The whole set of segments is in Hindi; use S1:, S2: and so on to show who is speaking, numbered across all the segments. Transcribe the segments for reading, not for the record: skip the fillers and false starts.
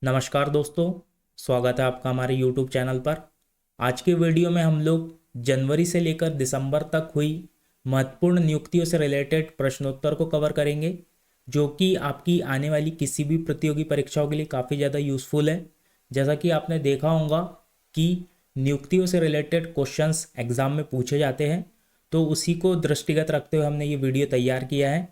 S1: नमस्कार दोस्तों, स्वागत है आपका हमारे YouTube चैनल पर। आज के वीडियो में हम लोग जनवरी से लेकर दिसंबर तक हुई महत्वपूर्ण नियुक्तियों से रिलेटेड प्रश्नोत्तर को कवर करेंगे, जो कि आपकी आने वाली किसी भी प्रतियोगी परीक्षाओं के लिए काफ़ी ज़्यादा यूज़फुल है। जैसा कि आपने देखा होगा कि नियुक्तियों से रिलेटेड क्वेश्चंस एग्ज़ाम में पूछे जाते हैं, तो उसी को दृष्टिगत रखते हुए हमने ये वीडियो तैयार किया है।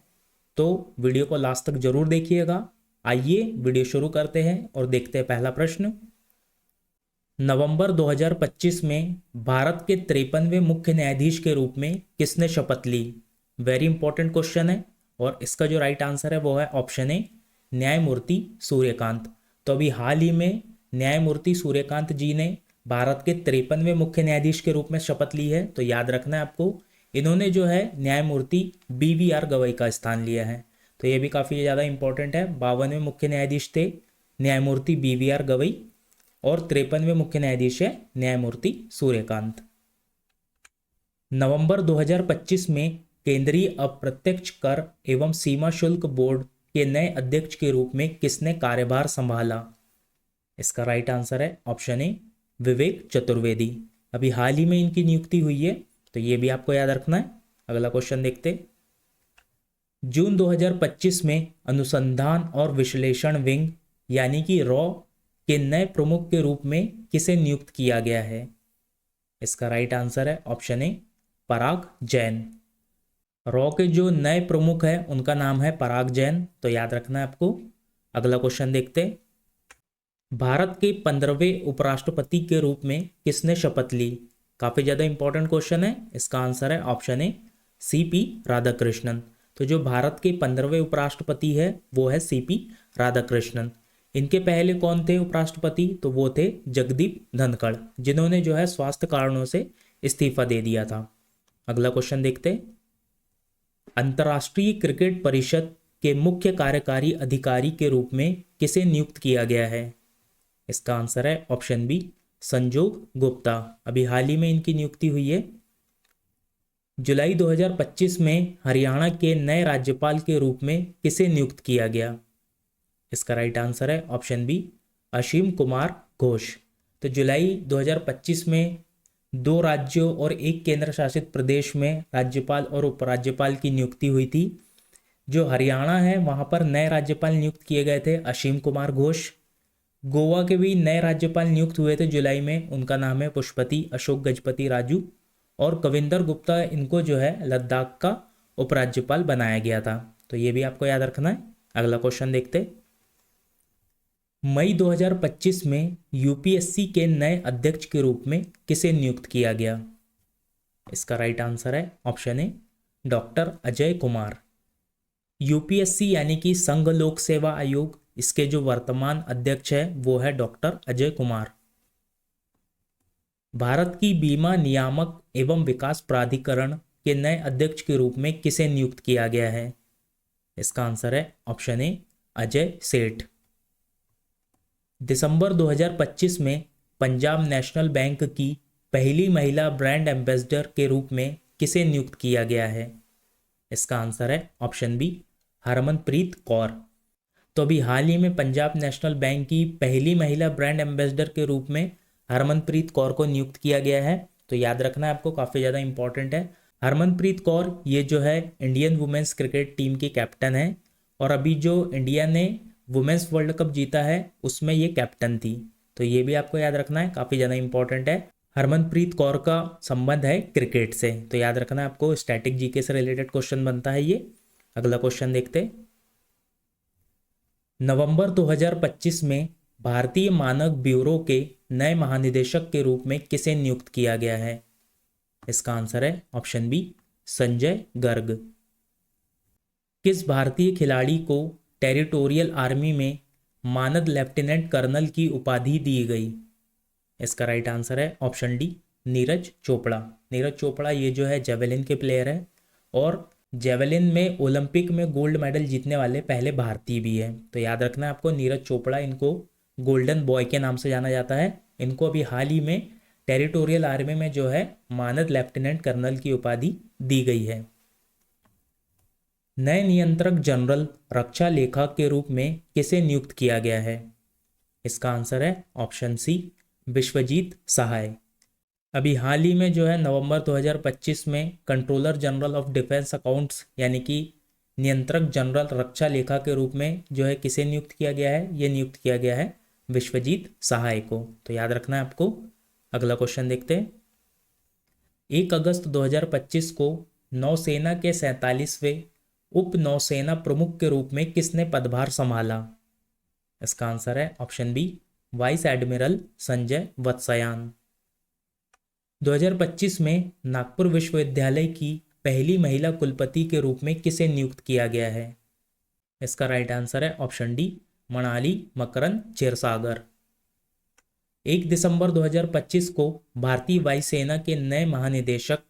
S1: तो वीडियो को लास्ट तक जरूर देखिएगा। आइए वीडियो शुरू करते हैं और देखते हैं पहला प्रश्न। नवंबर 2025 में भारत के 53वें मुख्य न्यायाधीश के रूप में किसने शपथ ली? वेरी इंपॉर्टेंट क्वेश्चन है और इसका जो राइट आंसर है वो है ऑप्शन ए, न्यायमूर्ति सूर्यकांत। तो अभी हाल ही में न्यायमूर्ति सूर्यकांत जी ने भारत के 53वें मुख्य न्यायाधीश के रूप में शपथ ली है। तो याद रखना है आपको, इन्होंने जो है न्यायमूर्ति BVR गवई का स्थान लिया है। तो ये भी काफ़ी ज़्यादा इंपॉर्टेंट है। 52वें मुख्य न्यायाधीश थे न्यायमूर्ति BVR गवई और 53वें मुख्य न्यायाधीश है न्यायमूर्ति सूर्यकांत। नवंबर 2025 में केंद्रीय अप्रत्यक्ष कर एवं सीमा शुल्क बोर्ड के नए अध्यक्ष के रूप में किसने कार्यभार संभाला? इसका राइट आंसर है ऑप्शन ए, विवेक चतुर्वेदी। अभी हाल ही में इनकी नियुक्ति हुई है, तो ये भी आपको याद रखना है। अगला क्वेश्चन देखते। जून 2025 में अनुसंधान और विश्लेषण विंग यानी कि रॉ के नए प्रमुख के रूप में किसे नियुक्त किया गया है? इसका राइट आंसर है option A, Parag Jain. Raw के जो नए प्रमुख हैं उनका नाम है पराग जैन, तो याद रखना है आपको। अगला क्वेश्चन देखते। भारत के 15वें उपराष्ट्रपति के रूप में किसने शपथ ली? काफ़ी ज़्यादा इंपॉर्टेंट क्वेश्चन है। इसका आंसर है ऑप्शन ए, CP राधाकृष्णन। तो जो भारत के 15वें उपराष्ट्रपति है वो है CP राधाकृष्णन। इनके पहले कौन थे उपराष्ट्रपति? तो वो थे जगदीप धनखड़, जिन्होंने जो है स्वास्थ्य कारणों से इस्तीफा दे दिया था। अगला क्वेश्चन देखते। अंतर्राष्ट्रीय क्रिकेट परिषद के मुख्य कार्यकारी अधिकारी के रूप में किसे नियुक्त किया गया है? इसका आंसर है ऑप्शन बी, संजोग गुप्ता। अभी हाल ही में इनकी नियुक्ति हुई है। जुलाई 2025 में हरियाणा के नए राज्यपाल के रूप में किसे नियुक्त किया गया? इसका राइट आंसर है ऑप्शन बी, असीम कुमार घोष। तो जुलाई 2025 में 2 राज्यों और 1 केंद्र शासित प्रदेश में राज्यपाल और उपराज्यपाल की नियुक्ति हुई थी। जो हरियाणा है वहाँ पर नए राज्यपाल नियुक्त किए गए थे असीम कुमार घोष। गोवा के भी नए राज्यपाल नियुक्त हुए थे जुलाई में, उनका नाम है पुष्पति अशोक गजपति राजू। और कविंदर गुप्ता, इनको जो है लद्दाख का उपराज्यपाल बनाया गया था। तो ये भी आपको याद रखना है। अगला क्वेश्चन देखते। मई 2025 में UPSC के नए अध्यक्ष के रूप में किसे नियुक्त किया गया? इसका राइट आंसर है option A, doctor Ajay Kumar. UPSC यानी कि संघ लोक सेवा आयोग, इसके जो वर्तमान अध्यक्ष है वो है डॉक्टर अजय कुमार। भारत की बीमा नियामक एवं विकास प्राधिकरण के नए अध्यक्ष के रूप में किसे नियुक्त किया गया है? इसका आंसर है ऑप्शन ए, अजय सेठ। दिसंबर 2025 में पंजाब नेशनल बैंक की पहली महिला ब्रांड एम्बेसडर के रूप में किसे नियुक्त किया गया है? इसका आंसर है ऑप्शन बी, हरमनप्रीत कौर। तो अभी हाल ही में पंजाब नेशनल बैंक की पहली महिला ब्रांड एम्बेसडर के रूप में हरमनप्रीत कौर को नियुक्त किया गया है। तो याद रखना है आपको, काफ़ी ज़्यादा इंपॉर्टेंट है। हरमनप्रीत कौर ये जो है इंडियन वुमेन्स क्रिकेट टीम की कैप्टन है, और अभी जो इंडिया ने वुमेन्स वर्ल्ड कप जीता है उसमें ये कैप्टन थी। तो ये भी आपको याद रखना है, काफ़ी ज़्यादा इंपॉर्टेंट है। हरमनप्रीत कौर का संबंध है क्रिकेट से, तो याद रखना है आपको। स्टैटिक जीके से रिलेटेड क्वेश्चन बनता है ये। अगला क्वेश्चन देखते। नवंबर 2025 में भारतीय मानक ब्यूरो के नए महानिदेशक के रूप में किसे नियुक्त किया गया है? इसका आंसर है ऑप्शन बी, संजय गर्ग। किस भारतीय खिलाड़ी को टेरिटोरियल आर्मी में मानद लेफ्टिनेंट कर्नल की उपाधि दी गई? इसका राइट आंसर है ऑप्शन डी, नीरज चोपड़ा। नीरज चोपड़ा ये जो है जेवेलिन के प्लेयर है, और जेवेलिन में ओलंपिक में गोल्ड मेडल जीतने वाले पहले भारतीय भी हैं। तो याद रखना है आपको, नीरज चोपड़ा, इनको गोल्डन बॉय के नाम से जाना जाता है। इनको अभी हाल ही में टेरिटोरियल आर्मी में जो है मानद लेफ्टिनेंट कर्नल की उपाधि दी गई है। नए नियंत्रक जनरल रक्षा लेखा के रूप में किसे नियुक्त किया गया है? इसका आंसर है ऑप्शन सी, विश्वजीत सहाय। अभी हाल ही में जो है नवंबर 2025 में controller general of defence accounts यानी कि नियंत्रक जनरल रक्षा लेखा के रूप में जो है किसे नियुक्त किया गया है? ये नियुक्त किया गया है विश्वजीत सहाय को। तो याद रखना है आपको। अगला क्वेश्चन देखते हैं। 1 अगस्त 2025 को नौसेना के 47वें उप नौसेना प्रमुख के रूप में किसने पदभार संभाला? इसका आंसर है option B, vice admiral Sanjay Vatsayan. 2025 में नागपुर विश्वविद्यालय की पहली महिला कुलपति के रूप में किसे नियुक्त किया गया है? इसका राइट आंसर है ऑप्शन डी, मणाली मकरंद क्षीरसागर। 1 दिसंबर 2025 को भारतीय वायुसेना के नए महानिदेशक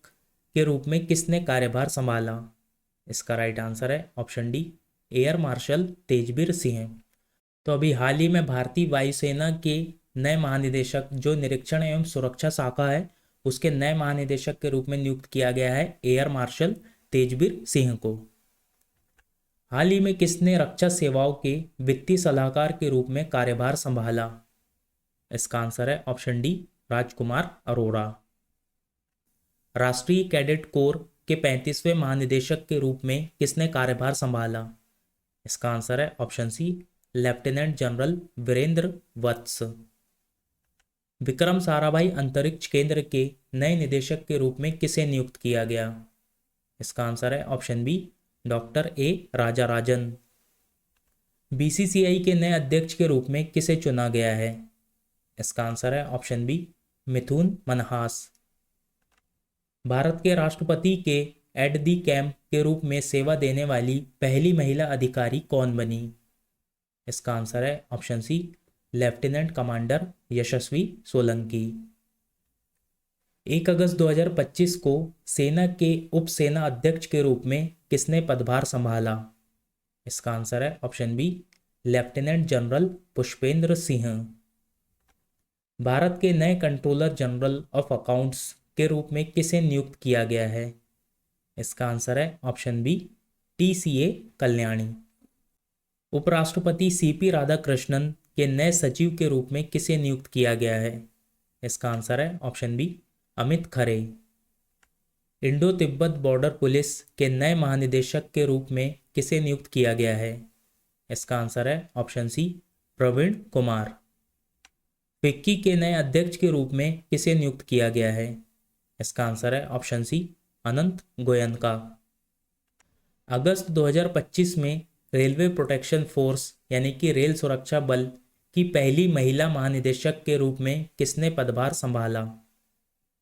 S1: के रूप में किसने कार्यभार संभाला? इसका राइट आंसर है option D, air marshal Tejbir Singh. तो अभी हाल ही में भारतीय वायुसेना के नए महानिदेशक जो निरीक्षण एवं सुरक्षा शाखा है उसके नए महानिदेशक के रूप में नियुक्त किया गया है एयर मार्शल तेजबीर सिंह को। हाल ही में किसने रक्षा सेवाओं के वित्तीय सलाहकार के रूप में कार्यभार संभाला? इसका आंसर है ऑप्शन डी, राजकुमार अरोड़ा। राष्ट्रीय कैडेट कोर के 35वें महानिदेशक के रूप में किसने कार्यभार संभाला? इसका आंसर है option C, lieutenant general Virendra Vats. Vikram Sarabhai अंतरिक्ष केंद्र के नए निदेशक के रूप में किसे नियुक्त किया गया? इसका आंसर है option B, doctor A Rajarajan. BCCI के नए अध्यक्ष के रूप में किसे चुना गया है? इसका आंसर है ऑप्शन बी, मिथुन मनहास। भारत के राष्ट्रपति के एड दी कैम्प के रूप में सेवा देने वाली पहली महिला अधिकारी कौन बनी? इसका आंसर है ऑप्शन सी, लेफ्टिनेंट कमांडर यशस्वी सोलंकी। 1 अगस्त 2025 को सेना के उप सेना अध्यक्ष के रूप में किसने पदभार संभाला? इसका आंसर है option B, lieutenant general Pushpendra Singh. Bharat के नए कंट्रोलर जनरल ऑफ अकाउंट्स के रूप में किसे नियुक्त किया गया है? इसका आंसर है ऑप्शन बी, टीसीए कल्याणी। उपराष्ट्रपति सीपी राधाकृष्णन के नए सचिव के रूप में किसे नियुक्त किया गया है? इसका आंसर है option B, Amit Khare. Indo Tibet border police के नए महानिदेशक के रूप में किसे नियुक्त किया गया है? इसका आंसर है option C, Praveen Kumar. FICCI के नए अध्यक्ष के रूप में किसे नियुक्त किया गया है? इसका आंसर है ऑप्शन सी, अनंत गोयनका। अगस्त 2025 में रेलवे प्रोटेक्शन फोर्स यानी कि रेल सुरक्षा बल की पहली महिला महानिदेशक के रूप में किसने पदभार संभाला?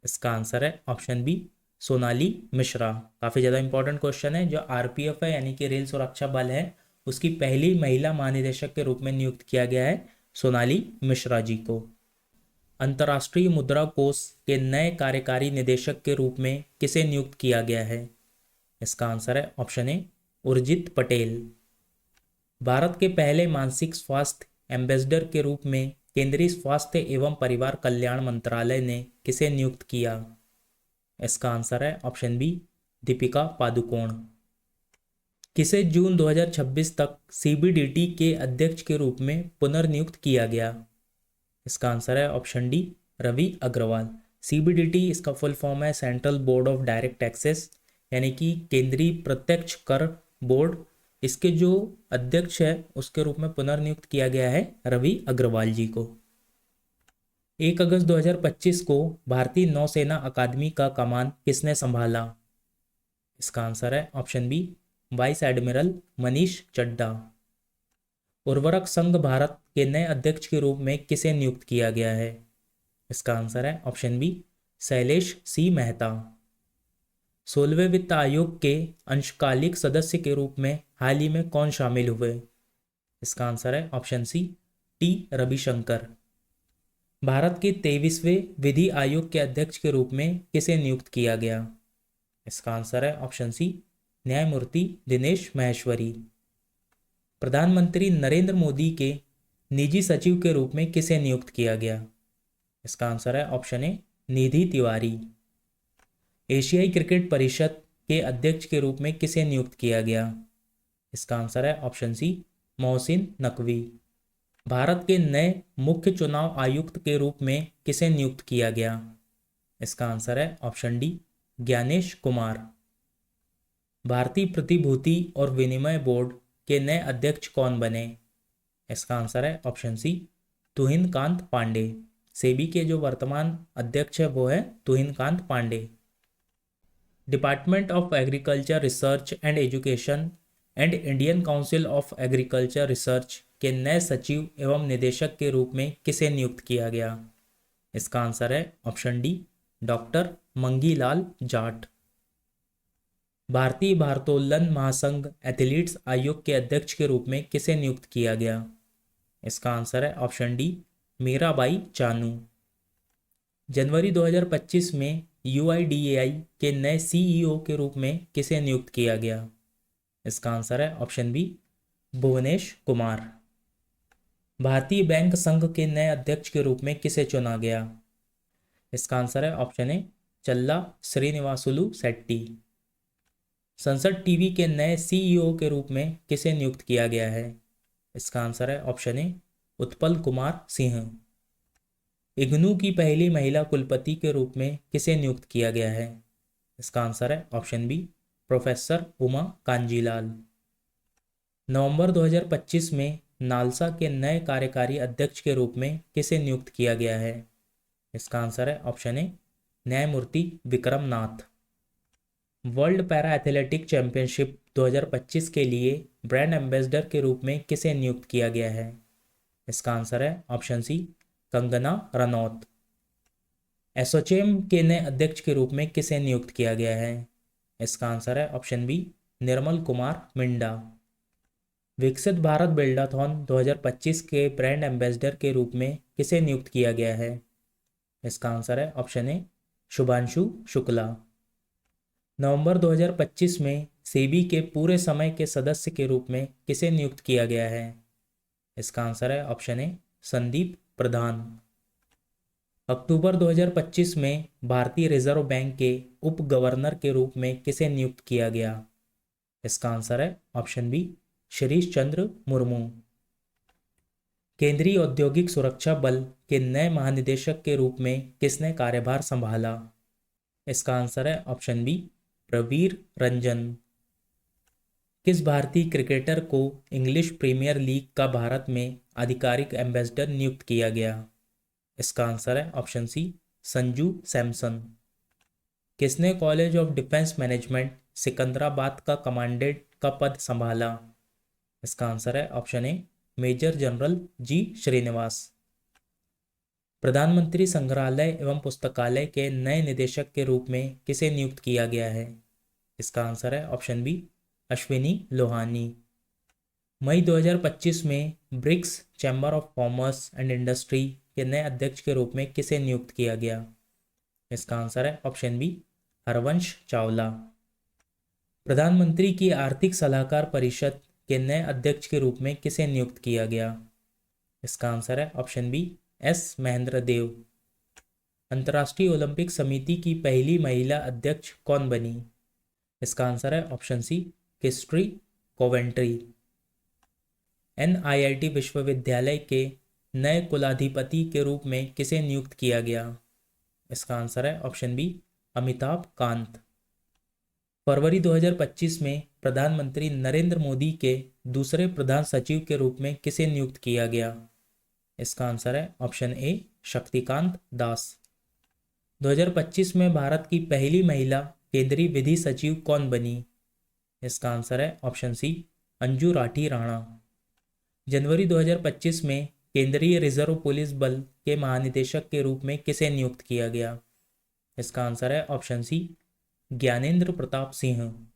S1: इसका आंसर है ऑप्शन बी, सोनाली मिश्रा। काफ़ी ज़्यादा इंपॉर्टेंट क्वेश्चन है। जो आरपीएफ है यानी कि रेल सुरक्षा बल है उसकी पहली महिला महानिदेशक के रूप में नियुक्त किया गया है सोनाली मिश्रा जी को। अंतर्राष्ट्रीय मुद्रा कोष के नए कार्यकारी निदेशक के रूप में किसे नियुक्त किया गया है? इसका आंसर है ऑप्शन ए, उर्जित पटेल। भारत के पहले मानसिक स्वास्थ्य एम्बेसडर के रूप में केंद्रीय स्वास्थ्य एवं परिवार कल्याण मंत्रालय ने किसे नियुक्त किया? इसका आंसर है ऑप्शन बी, दीपिका पादुकोण। किसे जून 2026 तक सीबीडीटी के अध्यक्ष के रूप में पुनर्नियुक्त किया गया? इसका आंसर है option D, Ravi Agarwal. CBDT इसका फुल फॉर्म है central board of direct taxes यानी कि केंद्रीय प्रत्यक्ष कर बोर्ड। इसके जो अध्यक्ष है उसके रूप में पुनर्नियुक्त किया गया है रवि अग्रवाल जी को। 1 अगस्त 2025 को भारतीय नौसेना अकादमी का कमान किसने संभाला? इसका आंसर है option B, vice admiral Manish Chadha. उर्वरक संघ भारत के नए अध्यक्ष के रूप में किसे नियुक्त किया गया है? इसका आंसर है ऑप्शन बी, शैलेश सी मेहता। 16वें वित्त आयोग के अंशकालिक सदस्य के रूप में हाल ही में कौन शामिल हुए? इसका आंसर है option C, T Ravishankar. Bharat के 23वें विधि आयोग के अध्यक्ष के रूप में किसे नियुक्त किया गया? इसका आंसर है ऑप्शन सी, न्यायमूर्ति दिनेश माहेश्वरी। प्रधानमंत्री नरेंद्र मोदी के निजी सचिव के रूप में किसे नियुक्त किया गया? इसका आंसर है ऑप्शन ए, निधि तिवारी। एशियाई क्रिकेट परिषद के अध्यक्ष के रूप में किसे नियुक्त किया गया? इसका आंसर है ऑप्शन सी, मोहसिन नकवी। भारत के नए मुख्य चुनाव आयुक्त के रूप में किसे नियुक्त किया गया? इसका आंसर है ऑप्शन डी, ज्ञानेश कुमार। भारतीय प्रतिभूति और विनिमय बोर्ड के नए अध्यक्ष कौन बने? इसका आंसर है option C, Tuhin Kanta Pandey. SEBI के जो वर्तमान अध्यक्ष है वो है Tuhin Kanta Pandey. Department of agriculture research and education and Indian council of agriculture research के नए सचिव एवं निदेशक के रूप में किसे नियुक्त किया गया? इसका आंसर है option D, doctor Mangilal Jat. भारतीय भारोत्तोलन महासंघ एथलीट्स आयोग के अध्यक्ष के रूप में किसे नियुक्त किया गया? इसका आंसर है ऑप्शन डी, मीराबाई चानू। जनवरी 2025 में UIDAI के नए CEO के रूप में किसे नियुक्त किया गया? इसका आंसर है ऑप्शन बी, भुवनेश कुमार। भारतीय बैंक संघ के नए अध्यक्ष के रूप में किसे चुना गया? इसका आंसर है ऑप्शन ए, चल्ला श्रीनिवासुलु शेट्टी। संसद टीवी के नए CEO के रूप में किसे नियुक्त किया गया है? इसका आंसर है ऑप्शन ए, उत्पल कुमार सिंह। इग्नू की पहली महिला कुलपति के रूप में किसे नियुक्त किया गया है? इसका आंसर है option B, professor Uma Kanjilal. नवंबर 2025 में नालसा के नए कार्यकारी अध्यक्ष के रूप में किसे नियुक्त किया गया है? इसका आंसर है ऑप्शन ए, न्यायमूर्ति विक्रम नाथ। वर्ल्ड पैरा एथलेटिक चैंपियनशिप 2025 के लिए ब्रांड एम्बेसडर के रूप में किसे नियुक्त किया गया है? इसका आंसर है ऑप्शन सी, कंगना रनौत। एसोचैम के नए अध्यक्ष के रूप में किसे नियुक्त किया गया है? इसका आंसर है ऑप्शन बी, निर्मल कुमार मिंडा। विकसित भारत बिल्डाथॉन 2025 के ब्रांड एम्बेसडर के रूप में किसे नियुक्त किया गया है? इसका आंसर है ऑप्शन ए, शुभांशु शुक्ला। नवंबर 2025 में सेबी के पूरे समय के सदस्य के रूप में किसे नियुक्त किया गया है? इसका आंसर है ऑप्शन ए, संदीप प्रधान। अक्टूबर 2025 में भारतीय रिजर्व बैंक के उप गवर्नर के रूप में किसे नियुक्त किया गया? इसका आंसर है ऑप्शन बी, शिरीष चंद्र मुर्मू। केंद्रीय औद्योगिक सुरक्षा बल के नए महानिदेशक के रूप में किसने कार्यभार संभाला? इसका आंसर है ऑप्शन बी, प्रवीर रंजन। किस भारतीय क्रिकेटर को इंग्लिश प्रीमियर लीग का भारत में आधिकारिक एम्बेसडर नियुक्त किया गया? इसका आंसर है ऑप्शन सी, संजू सैमसन। किसने college of defence management Secunderabad का कमांडेंट का पद संभाला? इसका आंसर है ऑप्शन ए, मेजर जनरल जी श्रीनिवास। प्रधानमंत्री संग्रहालय एवं पुस्तकालय के नए निदेशक के रूप में किसे नियुक्त किया गया है? इसका आंसर है ऑप्शन बी, अश्विनी लोहानी। मई 2025 में BRICS chamber of commerce and industry के नए अध्यक्ष के रूप में किसे नियुक्त किया गया? इसका आंसर है ऑप्शन बी, हरवंश चावला। प्रधानमंत्री की आर्थिक सलाहकार परिषद के नए अध्यक्ष के रूप में किसे नियुक्त किया गया? इसका आंसर है ऑप्शन बी, एस महेंद्र देव। अंतर्राष्ट्रीय ओलंपिक समिति की पहली महिला अध्यक्ष कौन बनी? इसका आंसर है ऑप्शन सी, किस्ट्री कोवेंट्री। NIIT विश्वविद्यालय के नए कुलाधिपति के रूप में किसे नियुक्त किया गया? इसका आंसर है ऑप्शन बी, अमिताभ कांत। फरवरी 2025 में प्रधानमंत्री नरेंद्र मोदी के दूसरे प्रधान सचिव के रूप में किसे नियुक्त किया गया? इसका आंसर है ऑप्शन ए, शक्तिकांत दास। 2025 में भारत की पहली महिला केंद्रीय विधि सचिव कौन बनी? इसका आंसर है ऑप्शन सी, अंजू राठी राणा। जनवरी 2025 में केंद्रीय रिजर्व पुलिस बल के महानिदेशक के रूप में किसे नियुक्त किया गया? इसका आंसर है ऑप्शन सी, ज्ञानेंद्र प्रताप सिंह।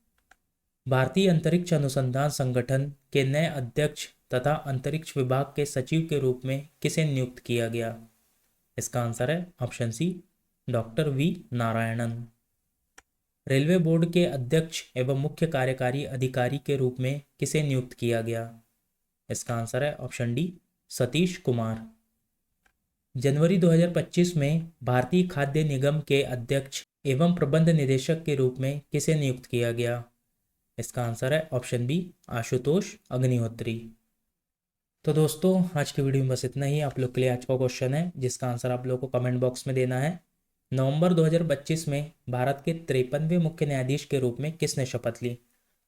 S1: भारतीय अंतरिक्ष अनुसंधान संगठन के नए अध्यक्ष तथा अंतरिक्ष विभाग के सचिव के रूप में किसे नियुक्त किया गया? इसका आंसर है option C, doctor V Narayanan. Railway board के अध्यक्ष एवं मुख्य कार्यकारी अधिकारी के रूप में किसे नियुक्त किया गया? इसका आंसर है ऑप्शन डी, सतीश कुमार। जनवरी 2025 में भारतीय खाद्य निगम के अध्यक्ष एवं प्रबंध निदेशक के रूप में किसे नियुक्त किया गया? इसका आंसर है ऑप्शन बी, आशुतोष अग्निहोत्री। तो दोस्तों आज की वीडियो में बस इतना ही। आप लोग के लिए आज का क्वेश्चन है जिसका आंसर आप लोगों को कमेंट बॉक्स में देना है। नवंबर 2025 में भारत के 53वें मुख्य न्यायाधीश के रूप में किसने शपथ ली?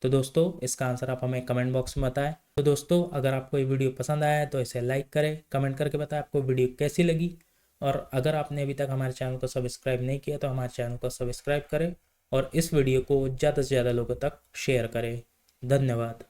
S1: तो दोस्तों इसका आंसर आप हमें कमेंट बॉक्स में बताएं। तो दोस्तों अगर आपको ये वीडियो पसंद आया है तो इसे लाइक करें, कमेंट करके बताएं आपको वीडियो कैसी लगी। और अगर आपने अभी तक हमारे चैनल को सब्सक्राइब नहीं किया तो हमारे चैनल को सब्सक्राइब करें और इस वीडियो को ज़्यादा से ज़्यादा लोगों तक शेयर करें। धन्यवाद।